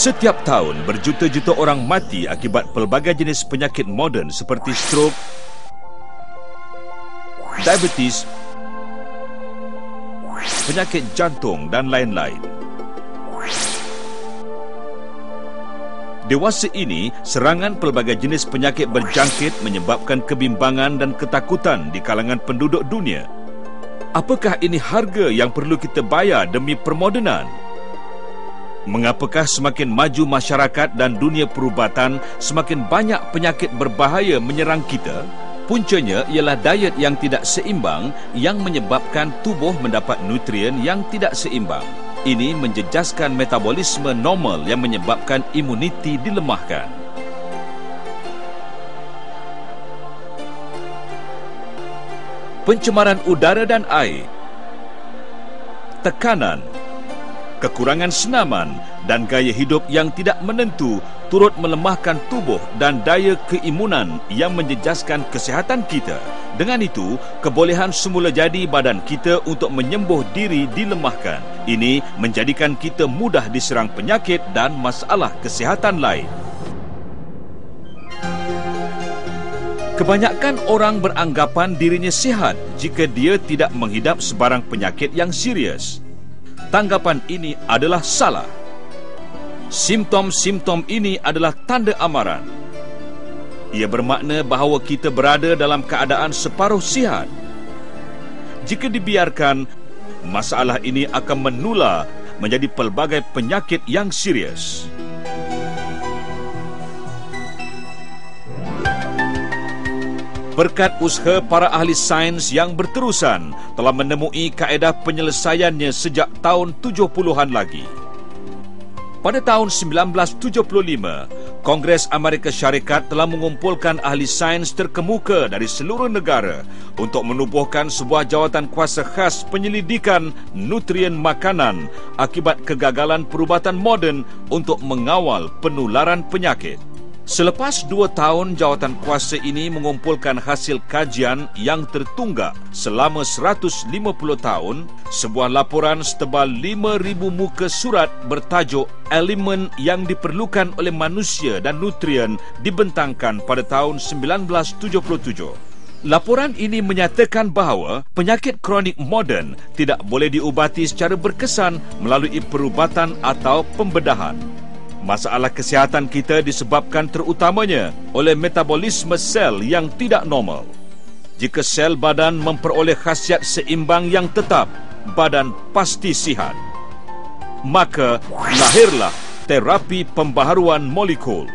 Setiap tahun, berjuta-juta orang mati akibat pelbagai jenis penyakit moden seperti strok, diabetes, penyakit jantung dan lain-lain. Dewasa ini, serangan pelbagai jenis penyakit berjangkit menyebabkan kebimbangan dan ketakutan di kalangan penduduk dunia. Apakah ini harga yang perlu kita bayar demi permodenan? Mengapakah semakin maju masyarakat dan dunia perubatan, semakin banyak penyakit berbahaya menyerang kita? Puncanya ialah diet yang tidak seimbang yang menyebabkan tubuh mendapat nutrien yang tidak seimbang. Ini menjejaskan metabolisme normal yang menyebabkan imuniti dilemahkan. Pencemaran udara dan air, tekanan, kekurangan senaman dan gaya hidup yang tidak menentu turut melemahkan tubuh dan daya keimunan yang menjejaskan kesihatan kita. Dengan itu, kebolehan semula jadi badan kita untuk menyembuh diri dilemahkan. Ini menjadikan kita mudah diserang penyakit dan masalah kesihatan lain. Kebanyakan orang beranggapan dirinya sihat jika dia tidak menghidap sebarang penyakit yang serius. Tanggapan ini adalah salah. Simptom-simptom ini adalah tanda amaran. Ia bermakna bahawa kita berada dalam keadaan separuh sihat. Jika dibiarkan, masalah ini akan menular menjadi pelbagai penyakit yang serius. Berkat usaha para ahli sains yang berterusan telah menemui kaedah penyelesaiannya sejak tahun 70-an lagi. Pada tahun 1975, Kongres Amerika Syarikat telah mengumpulkan ahli sains terkemuka dari seluruh negara untuk menubuhkan sebuah jawatan kuasa khas penyelidikan nutrien makanan akibat kegagalan perubatan moden untuk mengawal penularan penyakit. Selepas 2 tahun, jawatan kuasa ini mengumpulkan hasil kajian yang tertunggak selama 150 tahun, sebuah laporan setebal 5,000 muka surat bertajuk Elemen yang diperlukan oleh manusia dan nutrien dibentangkan pada tahun 1977. Laporan ini menyatakan bahawa penyakit kronik moden tidak boleh diubati secara berkesan melalui perubatan atau pembedahan. Masalah kesihatan kita disebabkan terutamanya oleh metabolisme sel yang tidak normal. Jika sel badan memperoleh khasiat seimbang yang tetap, badan pasti sihat. Maka lahirlah terapi pembaharuan molekul.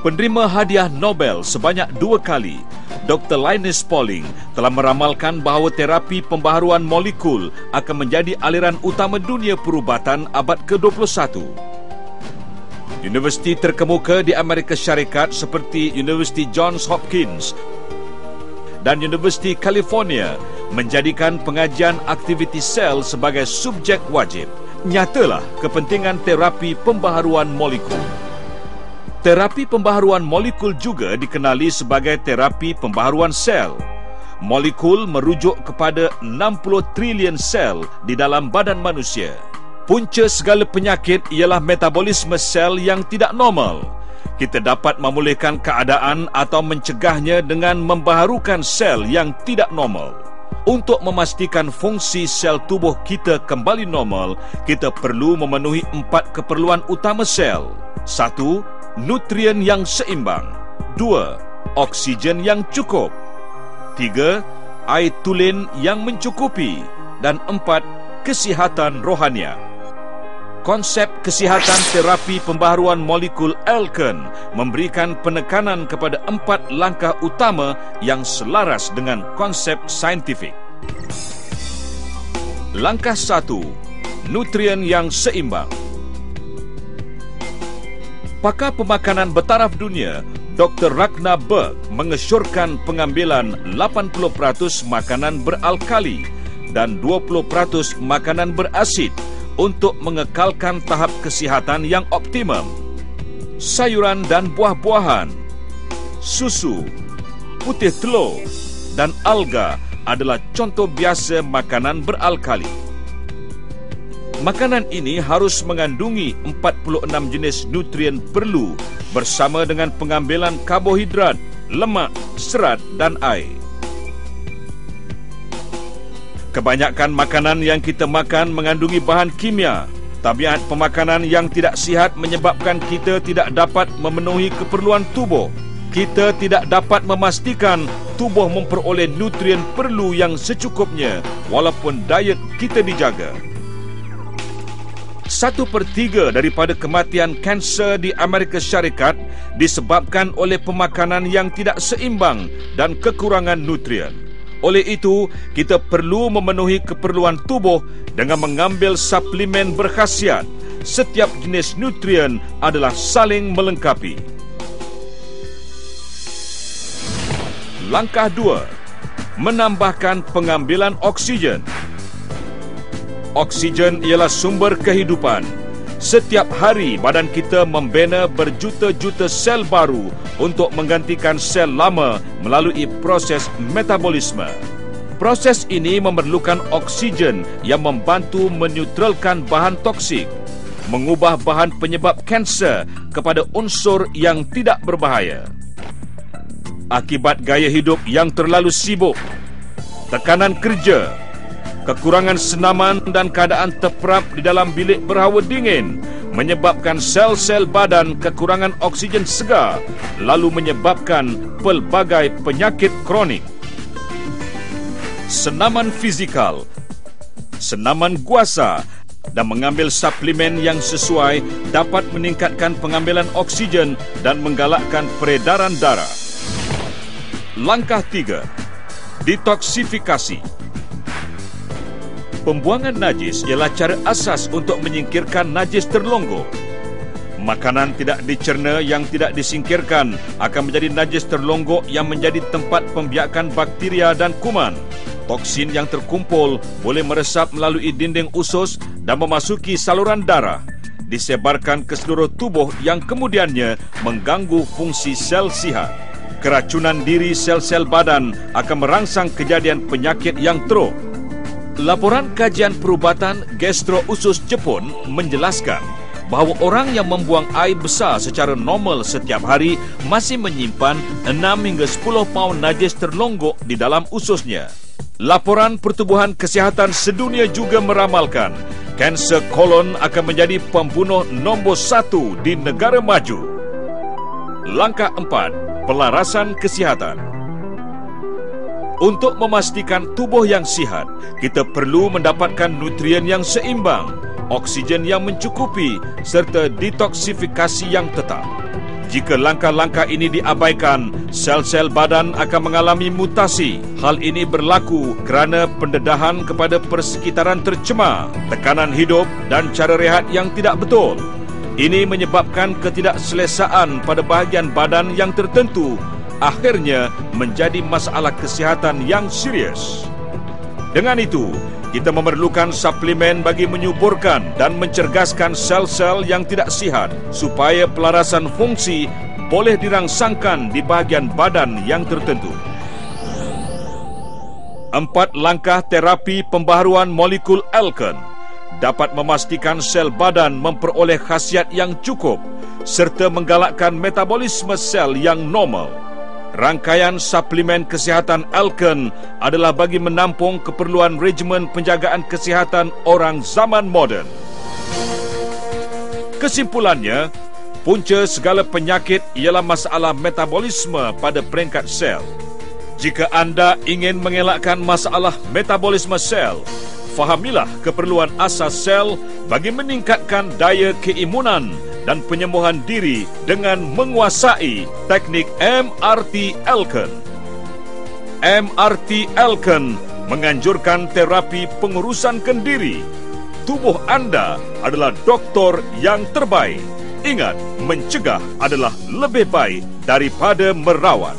Penerima hadiah Nobel sebanyak 2 kali, Dr. Linus Pauling telah meramalkan bahawa terapi pembaharuan molekul akan menjadi aliran utama dunia perubatan abad ke-21. Universiti terkemuka di Amerika Syarikat seperti Universiti Johns Hopkins dan Universiti California menjadikan pengajian aktiviti sel sebagai subjek wajib. Nyatalah kepentingan terapi pembaharuan molekul. Terapi pembaharuan molekul juga dikenali sebagai terapi pembaharuan sel. Molekul merujuk kepada 60 trilion sel di dalam badan manusia. Punca segala penyakit ialah metabolisme sel yang tidak normal. Kita dapat memulihkan keadaan atau mencegahnya dengan membaharukan sel yang tidak normal. Untuk memastikan fungsi sel tubuh kita kembali normal, kita perlu memenuhi 4 keperluan utama sel. 1. Nutrien yang seimbang. 2. Oksigen yang cukup. 3. Air tulen yang mencukupi. Dan 4. Kesihatan rohaniah. Konsep kesihatan terapi pembaharuan molekul Elkern memberikan penekanan kepada 4 langkah utama yang selaras dengan konsep saintifik. Langkah 1. Nutrien yang seimbang. Pakar pemakanan bertaraf dunia, Dr. Ragnar Berg mengesyorkan pengambilan 80% makanan beralkali dan 20% makanan berasid untuk mengekalkan tahap kesihatan yang optimum. Sayuran dan buah-buahan, susu, putih telur dan alga adalah contoh biasa makanan beralkali. Makanan ini harus mengandungi 46 jenis nutrien perlu bersama dengan pengambilan karbohidrat, lemak, serat dan air. Kebanyakan makanan yang kita makan mengandungi bahan kimia. Tabiat pemakanan yang tidak sihat menyebabkan kita tidak dapat memenuhi keperluan tubuh. Kita tidak dapat memastikan tubuh memperoleh nutrien perlu yang secukupnya walaupun diet kita dijaga. 1/3 daripada kematian kanser di Amerika Syarikat disebabkan oleh pemakanan yang tidak seimbang dan kekurangan nutrien. Oleh itu, kita perlu memenuhi keperluan tubuh dengan mengambil suplemen berkhasiat. Setiap jenis nutrien adalah saling melengkapi. Langkah 2. Menambahkan pengambilan oksigen. Oksigen ialah sumber kehidupan. Setiap hari badan kita membina berjuta-juta sel baru untuk menggantikan sel lama melalui proses metabolisme. Proses ini memerlukan oksigen yang membantu menetralkan bahan toksik, mengubah bahan penyebab kanser kepada unsur yang tidak berbahaya. Akibat gaya hidup yang terlalu sibuk, tekanan kerja, kekurangan senaman dan keadaan terperap di dalam bilik berhawa dingin menyebabkan sel-sel badan kekurangan oksigen segar, lalu menyebabkan pelbagai penyakit kronik. Senaman fizikal, senaman guasa dan mengambil suplemen yang sesuai dapat meningkatkan pengambilan oksigen dan menggalakkan peredaran darah. Langkah 3. Detoksifikasi. Pembuangan najis ialah cara asas untuk menyingkirkan najis terlonggo. Makanan tidak dicerna yang tidak disingkirkan akan menjadi najis terlonggo yang menjadi tempat pembiakan bakteria dan kuman. Toksin yang terkumpul boleh meresap melalui dinding usus dan memasuki saluran darah, disebarkan ke seluruh tubuh yang kemudiannya mengganggu fungsi sel sihat. Keracunan diri sel-sel badan akan merangsang kejadian penyakit yang teruk. Laporan kajian perubatan gastro-usus Jepun menjelaskan bahawa orang yang membuang air besar secara normal setiap hari masih menyimpan 6 hingga 10 paun najis terlonggok di dalam ususnya. Laporan Pertubuhan Kesihatan Sedunia juga meramalkan kanser kolon akan menjadi pembunuh nombor 1 di negara maju. Langkah 4. Pelarasan kesihatan. Untuk memastikan tubuh yang sihat, kita perlu mendapatkan nutrien yang seimbang, oksigen yang mencukupi serta detoksifikasi yang tetap. Jika langkah-langkah ini diabaikan, sel-sel badan akan mengalami mutasi. Hal ini berlaku kerana pendedahan kepada persekitaran tercemar, tekanan hidup dan cara rehat yang tidak betul. Ini menyebabkan ketidakselesaan pada bahagian badan yang tertentu, akhirnya menjadi masalah kesihatan yang serius. Dengan itu, kita memerlukan suplemen bagi menyuburkan dan mencerdaskan sel-sel yang tidak sihat supaya pelarasan fungsi boleh dirangsangkan di bahagian badan yang tertentu. 4 langkah terapi pembaharuan molekul alken dapat memastikan sel badan memperoleh khasiat yang cukup serta menggalakkan metabolisme sel yang normal. Rangkaian suplemen kesihatan alken adalah bagi menampung keperluan regimen penjagaan kesihatan orang zaman moden. Kesimpulannya, punca segala penyakit ialah masalah metabolisme pada peringkat sel. Jika anda ingin mengelakkan masalah metabolisme sel, fahamilah keperluan asas sel bagi meningkatkan daya keimunan dan penyembuhan diri dengan menguasai teknik MRT Alken. MRT Alken menganjurkan terapi pengurusan kendiri. Tubuh anda adalah doktor yang terbaik. Ingat, mencegah adalah lebih baik daripada merawat.